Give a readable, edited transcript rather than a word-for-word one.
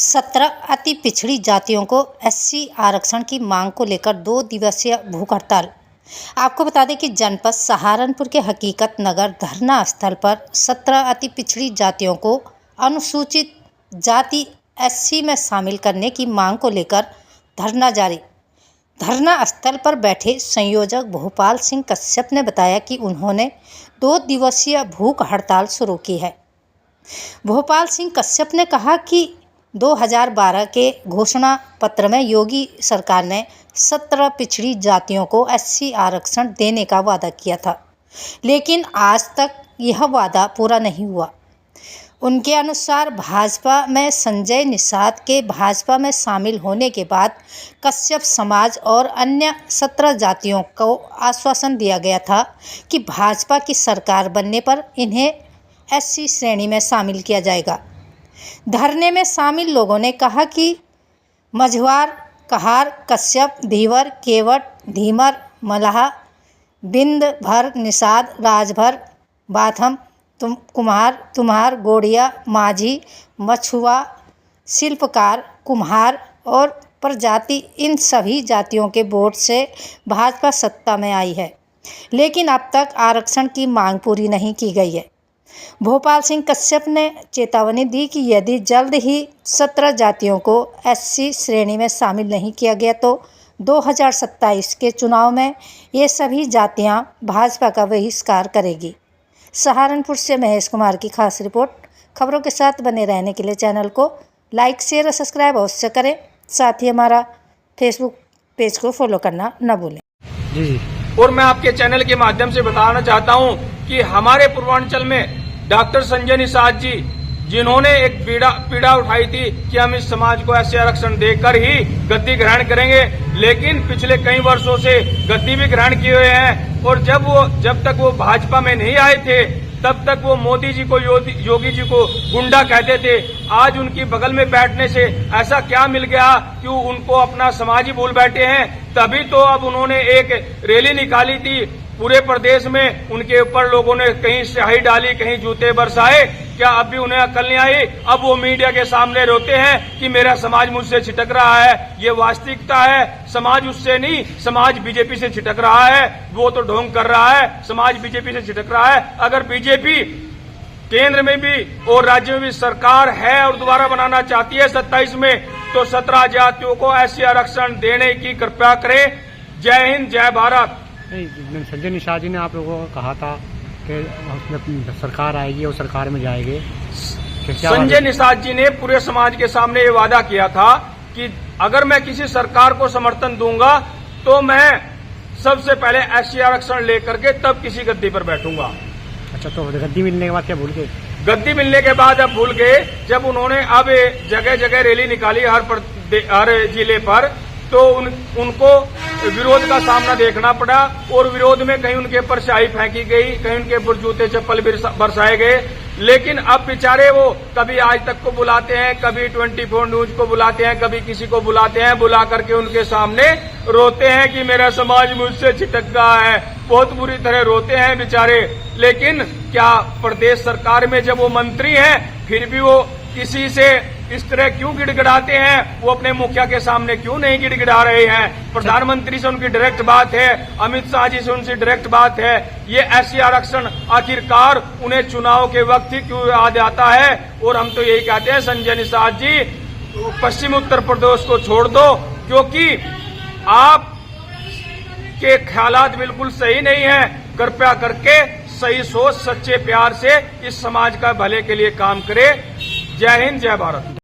17 अति पिछड़ी जातियों को एससी आरक्षण की मांग को लेकर 2 दिवसीय भूख हड़ताल। आपको बता दें कि जनपद सहारनपुर के हकीकत नगर धरना स्थल पर 17 अति पिछड़ी जातियों को अनुसूचित जाति एससी में शामिल करने की मांग को लेकर धरना जारी। धरना स्थल पर बैठे संयोजक भोपाल सिंह कश्यप ने बताया कि उन्होंने 2 दिवसीय भूख हड़ताल शुरू की है। भोपाल सिंह कश्यप ने कहा कि 2012 के घोषणा पत्र में योगी सरकार ने 17 पिछड़ी जातियों को एससी आरक्षण देने का वादा किया था, लेकिन आज तक यह वादा पूरा नहीं हुआ। उनके अनुसार भाजपा में संजय निषाद के भाजपा में शामिल होने के बाद कश्यप समाज और अन्य 17 जातियों को आश्वासन दिया गया था कि भाजपा की सरकार बनने पर इन्हें एससी श्रेणी में शामिल किया जाएगा। धरने में शामिल लोगों ने कहा कि मझवार, कहार, कश्यप, धीवर, केवट, धीमर, मल्लाह, बिंद भर, निषाद, राजभर, बाथम, कुम्हार, तुम्हार, गोड़िया, माझी, मछुआ, शिल्पकार, कुम्हार और प्रजाति, इन सभी जातियों के वोट से भाजपा सत्ता में आई है, लेकिन अब तक आरक्षण की मांग पूरी नहीं की गई है। भोपाल सिंह कश्यप ने चेतावनी दी कि यदि जल्द ही 17 जातियों को एससी श्रेणी में शामिल नहीं किया गया तो 2027 के चुनाव में ये सभी जातियां भाजपा का बहिष्कार करेगी। सहारनपुर से महेश कुमार की खास रिपोर्ट। खबरों के साथ बने रहने के लिए चैनल को लाइक, शेयर और सब्सक्राइब अवश्य करें। साथ ही हमारा फेसबुक पेज को फॉलो करना न भूलें। जी। और मैं आपके चैनल के माध्यम से बताना चाहता हूं कि हमारे पूर्वांचल में डॉक्टर संजय निषाद जी, जिन्होंने एक पीड़ा उठाई थी कि हम इस समाज को एससी आरक्षण देकर ही गद्दी ग्रहण करेंगे, लेकिन पिछले कई वर्षों से गद्दी भी ग्रहण किए हुए हैं। और जब तक वो भाजपा में नहीं आए थे तब तक वो मोदी जी को, योगी जी को गुंडा कहते थे। आज उनकी बगल में बैठने से ऐसा क्या मिल गया कि उनको अपना समाज ही भूल बैठे हैं। तभी तो अब उन्होंने एक रैली निकाली थी पूरे प्रदेश में, उनके ऊपर लोगों ने कहीं स्याही डाली, कहीं जूते बरसाए। क्या अब भी उन्हें अकल नहीं आई? अब वो मीडिया के सामने रोते हैं कि मेरा समाज मुझसे छिटक रहा है। ये वास्तविकता है, समाज उससे नहीं, समाज बीजेपी से छिटक रहा है। वो तो ढोंग कर रहा है, समाज बीजेपी से छिटक रहा है। अगर बीजेपी केंद्र में भी और राज्य में भी सरकार है और दोबारा बनाना चाहती है 27 में, तो 17 जातियों को एससी आरक्षण देने की कृपया करें। जय हिंद, जय भारत। संजय निषाद जी ने आप लोगों को कहा था कि सरकार आएगी और सरकार में जाएंगे। संजय निषाद जी ने पूरे समाज के सामने ये वादा किया था कि अगर मैं किसी सरकार को समर्थन दूंगा तो मैं सबसे पहले एससी आरक्षण लेकर के तब किसी गद्दी पर बैठूंगा। अच्छा, तो गद्दी मिलने के बाद क्या भूल गए? गद्दी मिलने के बाद अब भूल गए। जब उन्होंने अब जगह जगह रैली निकाली हर जिले पर, तो उनको विरोध का सामना देखना पड़ा और विरोध में कहीं उनके ऊपर स्याही फेंकी गई, कहीं उनके ऊपर जूते चप्पल बरसाए गए। लेकिन अब बेचारे वो कभी आज तक को बुलाते हैं, कभी 24 न्यूज को बुलाते हैं, कभी किसी को बुलाते हैं, बुला करके उनके सामने रोते हैं कि मेरा समाज मुझसे छिटक रहा है। बहुत बुरी तरह रोते हैं बेचारे। लेकिन क्या प्रदेश सरकार में जब वो मंत्री हैं फिर भी वो किसी से इस तरह क्यों गिड़गिड़ाते हैं? वो अपने मुखिया के सामने क्यों नहीं गिड़गिड़ा रहे हैं? प्रधानमंत्री से उनकी डायरेक्ट बात है, अमित शाह जी से उनसे डायरेक्ट बात है। ये एससी आरक्षण आखिरकार उन्हें चुनाव के वक्त ही क्यों याद आता है? और हम तो यही कहते हैं संजय निषाद जी, पश्चिम उत्तर प्रदेश को छोड़ दो, क्योंकि आप के ख्यालात बिल्कुल सही नहीं है। कृपया करके सही सोच, सच्चे प्यार से इस समाज का भले के लिए काम करे। जय हिंद, जय भारत।